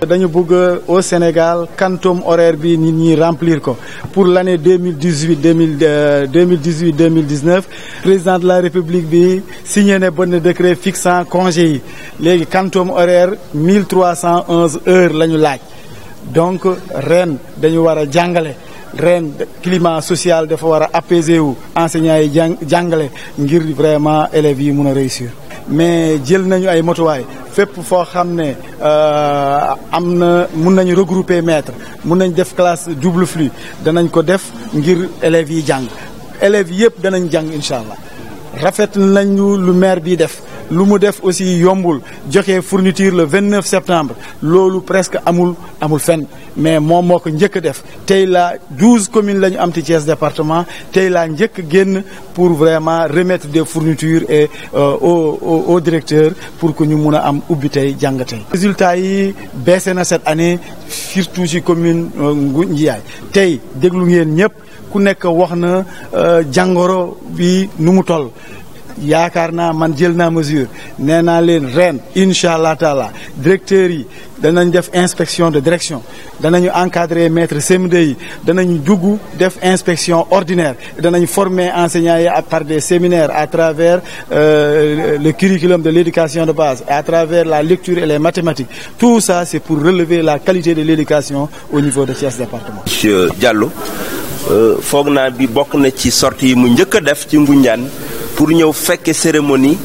dañu bëgg au Sénégal quantum horaire bi nit ñi remplir ko pour l'année 2018-2019 président de la République bi signé ne benn décret fixant congé yi léegi quantum horaire 1311 heures la ñu laaj donc ren dañu war a jàngale ren climat social dafa war a apaiser wu enseignants yi jàngale ngir vraiment élèves yi mun a réussir mais jël nañu ay motuwaay fépp foo xam ne am na mun nañu regrouper maître mun nañ def classe double flux danañ ko def ngir élèves yi jàng élèves yëpp danañ jàng incha allah rafet nañu lu maire bi def lu mu def aussi yombul joxe fourniture le 29 septembre loolu presque amul fenn mais moom moo ko njëkk a def tey la 12 communes la ñu am ci Thiès département tey la njëkk génn pour vraiment remettre des fournitures et au directeur pour que ñu mun a am ubbi tey jàng tey. résultats yi baissé na cette année surtout ci commune Ngoundiaye tey déglu ngeen ñëpp ku nekk wax na jàngoro bi nu mu toll. yaakaar naa man jël naa mesure nee naa leen ren incha allah taala directeurs yi danañ def inspection de direction danañu encadrer maître CM2 yi danañu dugg def inspection ordinaire danañ former enseignants yi par des séminaires à travers le curriculum de l'éducation de base et à travers la lecture et les mathématiques tout ça c'est pour relever la qualité de l'éducation au niveau de Thiès département. Monsieur Diallo foog naa bi bokk na ci sortie yi mu njëkk a def ci Ngoundiane pour ñëw fekke cérémonie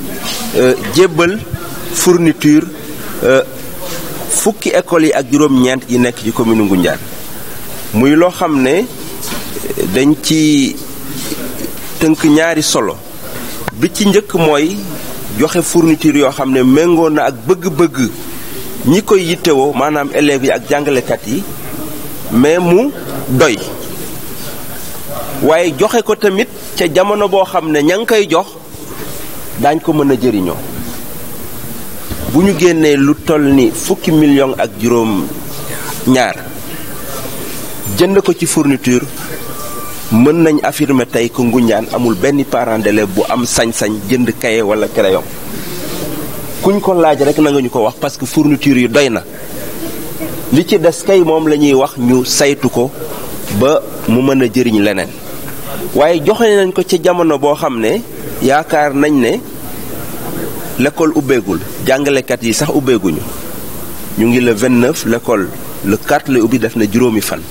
jébbal fourniture fukki écoles yi ak juróom-ñeent yi nekk ci commune Ngoundiane muy loo xam ne dañ ci tënk ñaari solo bi ci njëkk mooy joxe fourniture yoo xam ne méngoo na ak bëgg-bëgg ñi koy yittewoo maanaam élèves yi ak jàngalekat yi mais mu doy waaye joxe ko tamit ca jamono boo xam ne ña ngi koy jox daañ ko mën a jëriñoo bu ñu génnee lu toll ni fukki million ak juróom ñaar jënd ko ci fourniture mën nañ affirmer tey ko Ngoundiane amul benn parent d'élève bu am sañ-sañ jënd cahier wala crayon kuñ ko laaj rek na nga ñu ko wax parce que fourniture yi doy na li ci des kay moom la ñuy wax ñu saytu ko ba mu mën a jëriñ leneen waaye joxe nañ ko ci jamono boo xam ne yaakaar nañ ne l'école ubbeegul jàngalekat yi sax ubbeeguñu ñu ngi le 29 l'école le 4 la ubbi def na juróomi fan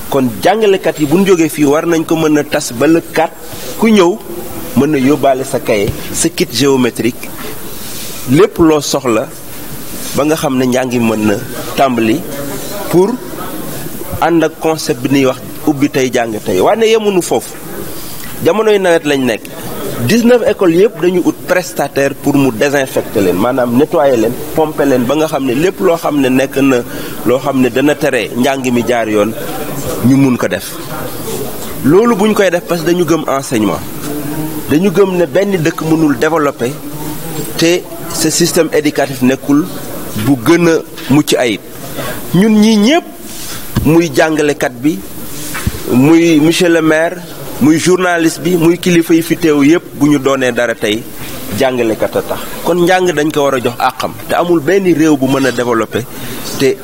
kon jàngalekat yi bu ñu jógee fii war nañ ko mën a tas ba le 4 ku ñëw mën na yóbbaale sa cahier sa kit géométrique lépp loo soxla ba nga xam ne njàng mi mën na tàmbali pour ànd ak concept bi ñuy wax ubbi tey jàng tey waaye yemuñu foofu jamonoy nawet lañ nekk 19 écoles yëpp dañu ut prestataire pour mu désinfecter leen maanaam nettoyer leen pomper leen ba nga xam ne lépp loo xam ne nekk na loo xam ne dana tere njàng mi jaar yoon ñu mun ko def loolu buñ koy def parce que dañu gëm enseignement dañu gëm ne benn dëkk mënul développer te ce système éducatif nekkul bu gën a mucc ayib ñun ñii ñëpp muy jàngalekat bi muy monsieur le maire muy journaliste bi muy kilifa yi fi teew yëpp bu ñu doonee dara tey jàngalekat a tax kon njàng dañ ko war a jox àqam te amul benn réew bu mën a développer te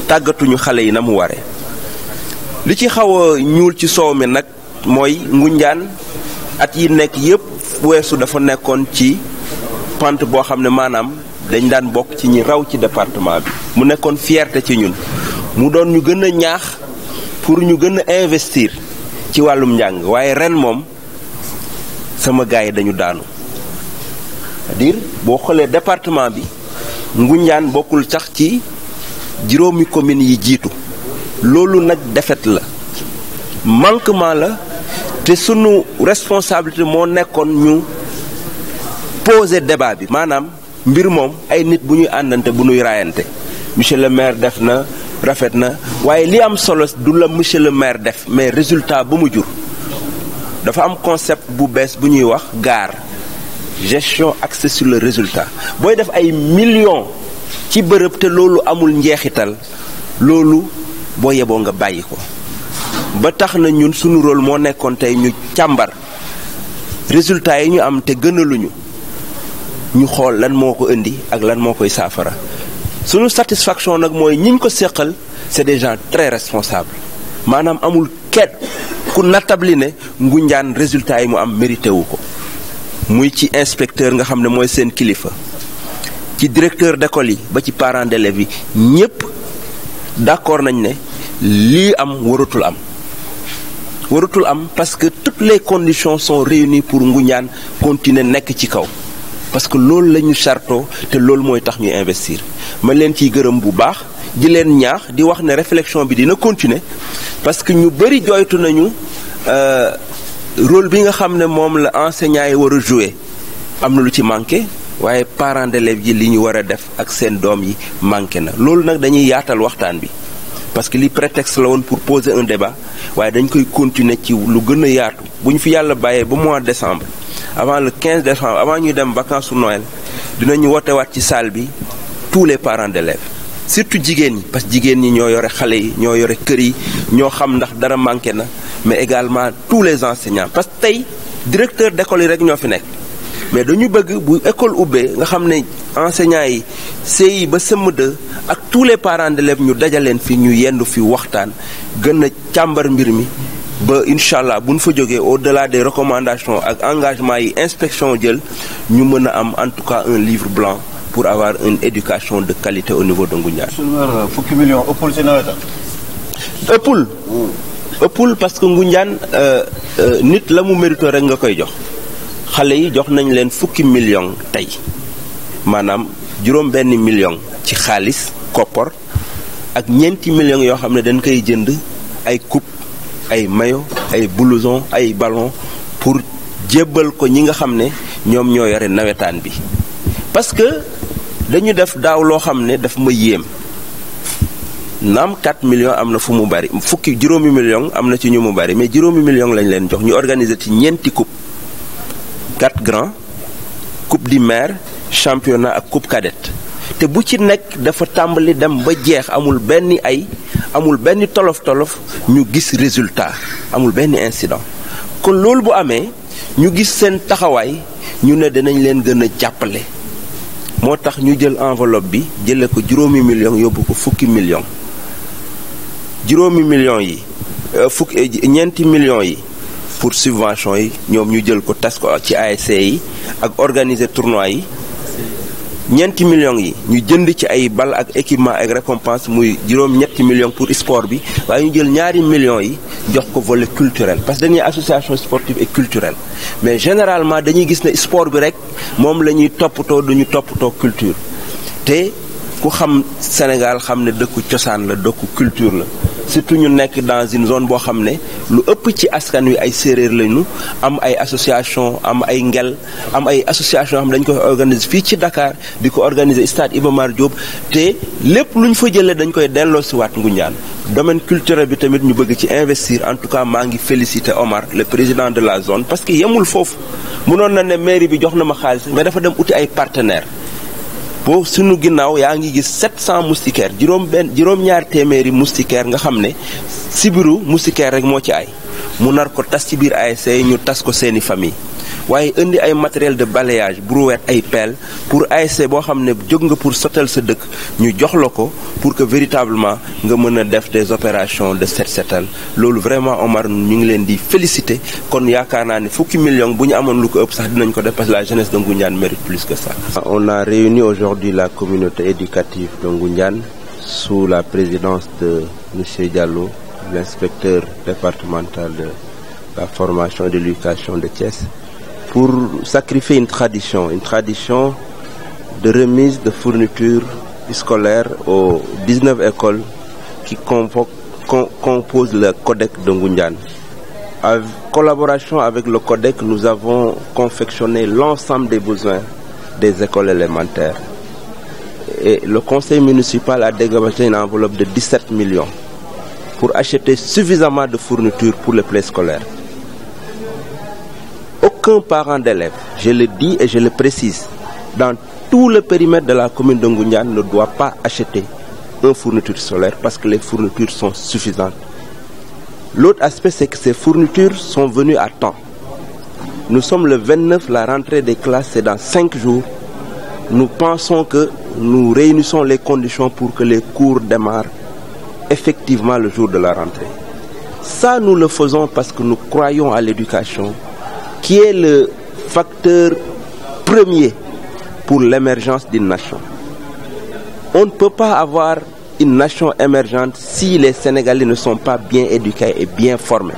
tàggatuñu xale yi na mu waree. li ci xaw a ñuul ci soow mi nag mooy Ngoundiane at yi nekk yëpp weesu dafa nekkoon ci pente boo xam ne maanaam dañ daan bokk ci ñi raw ci département bi mu nekkoon fierté ci ñun mu doon ñu gën a ñaax pour ñu gën a investir ci wàllum njàng waaye ren moom sama gars yi dañu daanu c'est-à-dire boo xoolee département bi Ngoundiane bokkul sax ci juróomi communes yi jiitu loolu nag défaite la manquement la te sunu responsabilité moo nekkoon ñu poser débat bi maanaam mbir moom ay nit bu ñuy àndante bu ñuy raayante monsieur le maire def na rafet na waaye li am solo du la monsieur le maire def mais résultat ba mu jur dafa am concept bu bees bu ñuy wax GAR gestion axée sur le résultat booy def ay millions ci bërëb te loolu amul njeexital loolu boo yeboo nga bàyyi ko ba tax na ñun sunu rôle moo nekkoon tey ñu càmbar résultat yi ñu am te gënaluñu ñu xool lan moo ko indi ak lan moo koy saafara suñu satisfaction nag mooy ñiñ ko seqal c'est des gens très responsables maanaam amul kenn ku nattabli ne Ngoundiane résultat yi mu am mérité wu ko muy ci inspecteur nga xam ne mooy seen kilifa ci directeur d'école yi ba ci parents d'élèves yi ñépp d'accord nañ ne lii am waratul am parce que toutes les conditions sont réunies pour Ngoundiane continuer nekk ci kaw parce que loolu la ñu chartoo te loolu mooy tax ñuy investir ma leen ciy gërëm bu baax di leen ñaax di wax ne réflexion bi dina continuer parce que ñu bari jooytu nañu rôle bi nga xam ne moom la enseignants yi war a jouer am na lu ci manqué waaye parents d'élèves yi li ñu war a def ak seen doom yi manqué na loolu nag dañuy yaatal waxtaan bi parce que li prétexte la woon pour poser un débat waaye dañ koy continuer ci lu gën a yaatu bu ñu fi yàlla bàyyee ba mois de décembre avant le 15 décembre avant ñuy dem vacances sur Noël dinañu wootewaat ci salle bi tous les parents d'élèves surtout jigéen ñi parce que jigéen ñi ñoo yore xale yi ñoo yore kër yi ñoo xam ndax dara manqué na mais également tous les enseignants parce que tey directeur d'école yi rek ñoo fi nekk mais dañu bëgg bu école ubbee nga xam ne enseignants yi CI ba CM2 ak tous les parents d'élèves ñu dajaleen fi ñu yendu fi waxtaan gën a càmbar mbir mi ba incha allah bu ñu fa jógee au-delà des recommandations ak engagement yi inspection jël ñu mën a am en tout cas un livre blanc pour avoir une éducation de qualité au niveau de Ngoundiane. fukki millions ëppul ci nawetam. ëppul parce que Ngoundiane nit la mu mérito rek nga koy jox xale yi jox nañ leen fukki millions tey maanaam juróom-benn million ci xaalis koppor ak ñeenti millions yoo xam ne dañ koy jënd ay coupe ay maillot ay blouson ay ballon pour jébbal ko ñi nga xam ne ñoom ñoo yore nawetaan bi parce que dañu def daaw loo xam ne daf ma yéem naam 4 millions am na fu mu bari juróomi millions am na ci ñu mu bari mais juróomi millions lañ leen jox ñu organiser ci ñeenti coupe 4 grands coupe du maire championnat ak coupe cadette te bu ci nekk dafa tàmbali dem ba jeex amul benn tolof-tolof ñu gis résultat amul benn incident kon loolu bu amee ñu gis seen taxawaay ñu ne dinañ leen gën a jàppale moo tax ñu jël enveloppe bi jële ko juróomi millions yóbbu ko fukki millions juróomi millions yi ñeenti millions yi pour subvention yi ñoom ñu jël ko tas ko ci ASC yi ak organiser tournoi yi ñeenti millions yi ñu jënd ci ay bal ak équipement ak récompense muy juróom-ñetti millions pour sport bi waaye ñu jël ñaari millions yi jox ko volet culturel parce que dañuy association sportive et culturelle mais généralement dañuy gis ne sport bi rek moom la ñuy toppatoo duñu toppatoo culture te ku xam Sénégal xam ne dëkku cosaan la dëkku culture la surtout ñu nekk dans une zone boo xam ne lu ëpp ci askan wi ay séeréer lañu am ay association am ay ngel am ay association yoo xam ne dañu koy organiser fii ci Dakar di ko organiser stade Iba Mar Diop te lépp lu ñu fa jëlee dañ koy delloo si waat Ngoundiane domaine culturel bi tamit ñu bëgg ci investir en tout cas maa ngi féliciter Omar le président de la zone parce que yemul foofu mënoon na ne mairie bi jox na ma xaalis mais dafa dem uti ay partenaires boo suñu ginnaaw yaa ngi gis 700 moustiquaires juróom-ñaar téeméeri moustiquaires nga xam ne sibiru moustiquaire rek moo ci ay mu nar ko tas ci biir ASC ñu tas ko seeni famille waaye indi ay matériel de balayage brouette ay pelle pour ASC boo xam ne jóg nga pour sotal sa dëkk ñu jox la ko pour que véritablement nga mën a def des opérations de setal loolu vraiment Omar ñu ngi leen di féliciter kon yaakaar naa ne fukki millions bu ñu amoon lu ko ëpp sax dinañ ko def parce que la jeunesse de Ngoundiane mérite plus que ça. On a réuni aujourd'hui la communauté éducative de Ngoundiane sous la présidence de monsieur Diallo, l'inspecteur départemental de la formation et de l'éducation de Thiès, pour sacrifier une tradition de remise de fournitures scolaires aux 19 écoles qui composent le Codec de Ngoundiane. En collaboration avec le Codec, nous avons confectionné l'ensemble des besoins des écoles élémentaires. Et le conseil municipal a dégagé une enveloppe de 17 millions pour acheter suffisamment de fournitures pour les plaies scolaires. Aucun parent d'élève, je le dis et je le précise, dans tout le périmètre de la commune de Ngoundiane ne doit pas acheter une fourniture scolaire parce que les fournitures sont suffisantes. L'autre aspect, c'est que ces fournitures sont venues à temps. Nous sommes le 29, la rentrée des classes, c'est dans 5 jours. nous pensons que nous réunissons les conditions pour que les cours démarrent effectivement le jour de la rentrée. Ça, nous le faisons parce que nous croyons à l'éducation, qui est le facteur premier pour l'émergence d'une nation. On ne peut pas avoir une nation émergente si les Sénégalais ne sont pas bien éduqués et bien formés.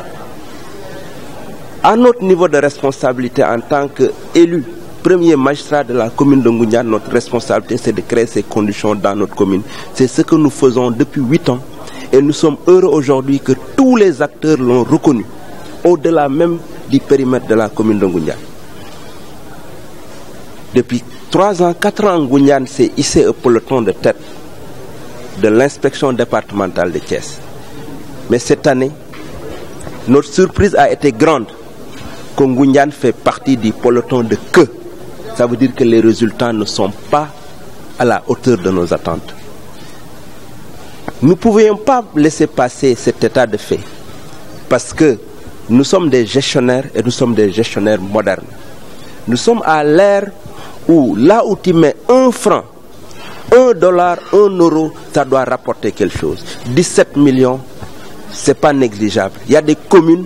À notre niveau de responsabilité en tant qu'élu, premier magistrat de la commune de Ngoundiane, notre responsabilité c'est de créer ces conditions dans notre commune. C'est ce que nous faisons depuis 8 ans et nous sommes heureux aujourd'hui que tous les acteurs l'ont reconnu, au-delà même du périmètre de la commune de Ngoundiane. Depuis 3 ans, 4 ans, Ngoundiane s'est hissé au peloton de tête de l'inspection départementale de Thiès. Mais cette année, notre surprise a été grande que Ngoundiane fait partie du peloton de queue. Ça veut dire que les résultats ne sont pas à la hauteur de nos attentes. Nous ne pouvions pas laisser passer cet état de fait parce que nous sommes des gestionnaires et nous sommes des gestionnaires modernes. Nous sommes à l'ère où là où tu mets 1 franc, 1 dollar, 1 euro, ça doit rapporter quelque chose. 17 millions, ce n'est pas négligeable. Il y a des communes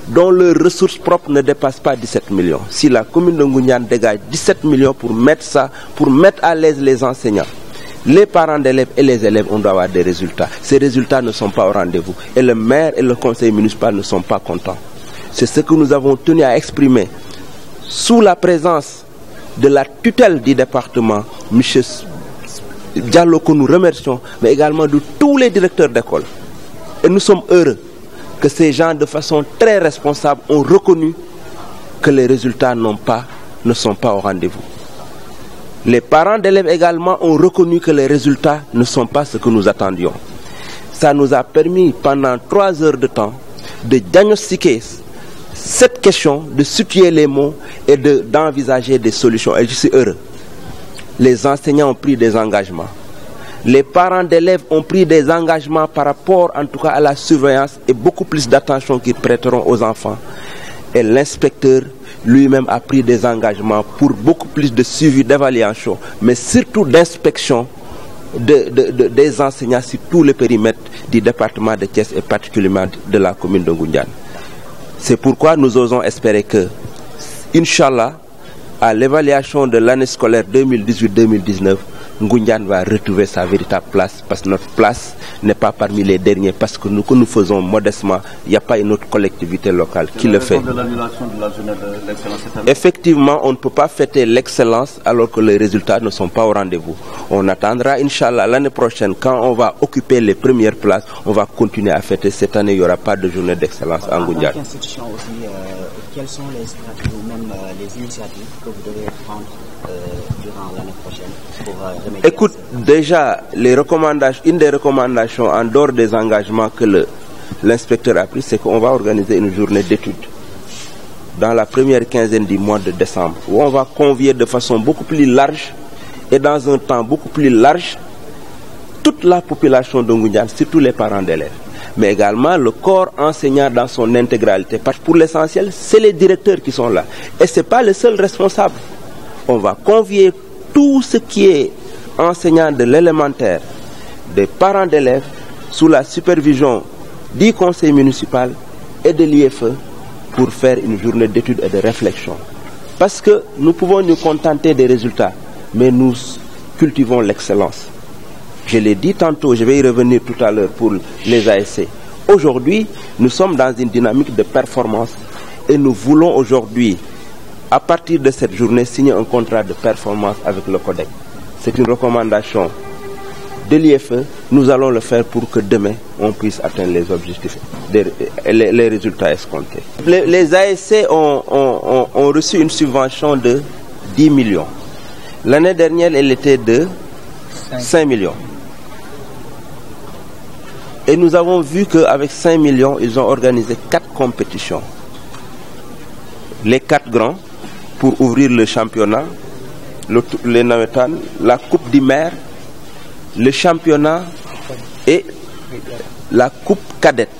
dont leurs ressources propres ne dépassent pas 17 millions. Si la commune de Ngoundiane dégage 17 millions pour mettre ça, pour mettre à l'aise les enseignants, les parents d'élèves et les élèves, on doit avoir des résultats. Ces résultats ne sont pas au rendez-vous. Et le maire et le conseil municipal ne sont pas contents. C'est ce que nous avons tenu à exprimer sous la présence de la tutelle du département, M. Diallo, que nous remercions, mais également de tous les directeurs d'école. Et nous sommes heureux que ces gens, de façon très responsable, ont reconnu que les résultats ne sont pas au rendez-vous. Les parents d'élèves également ont reconnu que les résultats ne sont pas ce que nous attendions. Ça nous a permis pendant 3 heures de temps de diagnostiquer cette question, de situer les mots et d'envisager des solutions. Et je suis heureux. Les enseignants ont pris des engagements. Les parents d'élèves ont pris des engagements par rapport en tout cas à la surveillance et beaucoup plus d'attention qu'ils prêteront aux enfants. Et l'inspecteur lui-même a pris des engagements pour beaucoup plus de suivi, d'évaluation, mais surtout d'inspection des enseignants sur tout le périmètre du département de Thiès et particulièrement de la commune de Ngoundiane. C'est pourquoi nous osons espérer que, Inch'Allah, à l'évaluation de l'année scolaire 2018-2019, Ngoundiane va retrouver sa véritable place, parce que notre place n'est pas parmi les derniers, parce que nous faisons modestement, il n'y a pas une autre collectivité locale qui le fait. De l'annulation de la journée de l'excellence cette année. Effectivement, on ne peut pas fêter l'excellence alors que les résultats ne sont pas au rendez-vous. On attendra, Inch'Allah, l'année prochaine, quand on va occuper les premières places, on va continuer à fêter. Cette année, il n'y aura pas de journée d'excellence en Ngoundiane. Quelles sont les stratégies ou même les initiatives que vous devez prendre durant l'année prochaine pour remédier? Écoute, déjà, une des recommandations en dehors des engagements que l'inspecteur a pris, c'est qu'on va organiser une journée d'études dans la première quinzaine du mois de décembre, où on va convier de façon beaucoup plus large et dans un temps beaucoup plus large toute la population de Ngoundiane, surtout les parents d'élèves, mais également le corps enseignant dans son intégralité. Parce que pour l'essentiel, c'est les directeurs qui sont là. Et ce n'est pas le seul responsable. On va convier tout ce qui est enseignant de l'élémentaire, des parents d'élèves, sous la supervision du conseil municipal et de l'IFE pour faire une journée d'études et de réflexion. Parce que nous pouvons nous contenter des résultats, mais nous cultivons l'excellence. Je l'ai dit tantôt, je vais y revenir tout à l'heure pour les ASC. Aujourd'hui, nous sommes dans une dynamique de performance et nous voulons aujourd'hui, à partir de cette journée, signer un contrat de performance avec le CODEC. C'est une recommandation de l'IFE. Nous allons le faire pour que demain, on puisse atteindre les objectifs, les résultats escomptés. Les ASC ont reçu une subvention de 10 millions. L'année dernière, elle était de 5 millions. Et nous avons vu qu'avec 5 millions, ils ont organisé 4 compétitions. Les 4 grands pour ouvrir le championnat, les Nawetan, la Coupe du maire, le championnat et la Coupe cadette.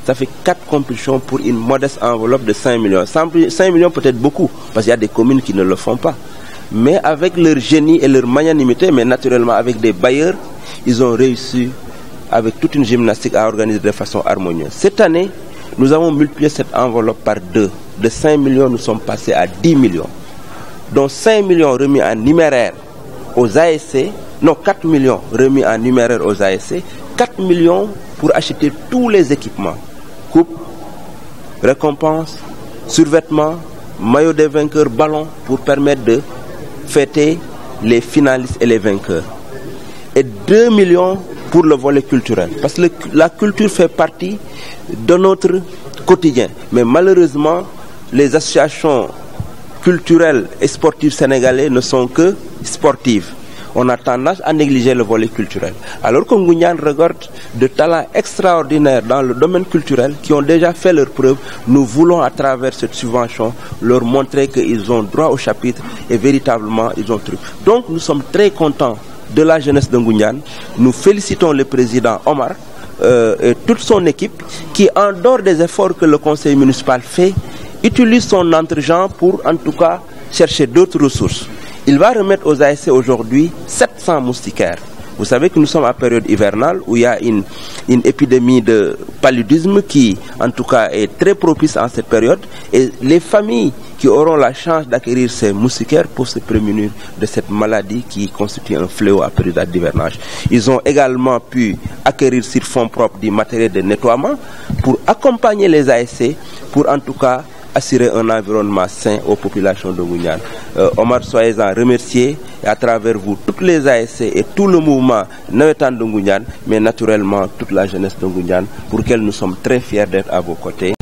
Ça fait 4 compétitions pour une modeste enveloppe de 5 millions. 5 millions peut-être beaucoup, parce qu'il y a des communes qui ne le font pas. mais avec leur génie et leur magnanimité, mais naturellement avec des bailleurs, ils ont réussi avec toute une gymnastique à organiser de façon harmonieuse. Cette année, nous avons multiplié cette enveloppe par 2. De 5 millions, nous sommes passés à 10 millions. Donc 5 millions remis en numéraire aux ASC, non 4 millions remis en numéraire aux ASC, 4 millions pour acheter tous les équipements, coupe, récompenses, survêtements, maillots des vainqueurs, ballons, pour permettre de fêter les finalistes et les vainqueurs. Et 2 millions pour le volet culturel. Parce que la culture fait partie de notre quotidien. Mais malheureusement, les associations culturelles et sportives sénégalaises ne sont que sportives. On a tendance à négliger le volet culturel. Alors que Ngoundiane regorge de talents extraordinaires dans le domaine culturel qui ont déjà fait leurs preuves, nous voulons à travers cette subvention leur montrer qu'ils ont droit au chapitre et véritablement ils ont truc. Donc nous sommes très contents de la jeunesse de Ngoundiane. Nous félicitons le président Omar et toute son équipe qui, en dehors des efforts que le conseil municipal fait, utilise son entre-gens pour en tout cas chercher d'autres ressources. Il va remettre aux ASC aujourd'hui 700 moustiquaires. Vous savez que nous sommes en période hivernale où il y a une épidémie de paludisme qui, en tout cas, est très propice en cette période. Et les familles qui auront la chance d'acquérir ces moustiquaires pour se prémunir de cette maladie qui constitue un fléau à période d'hivernage. Ils ont également pu acquérir sur fonds propres du matériel de nettoiement pour accompagner les ASC, pour en tout cas assurer un environnement sain aux populations de Ngoundiane. Omar, soyez-en remerciés, et à travers vous, toutes les ASC et tout le mouvement navétane de Ngoundiane, mais naturellement toute la jeunesse de Ngoundiane, pour laquelle nous sommes très fiers d'être à vos côtés.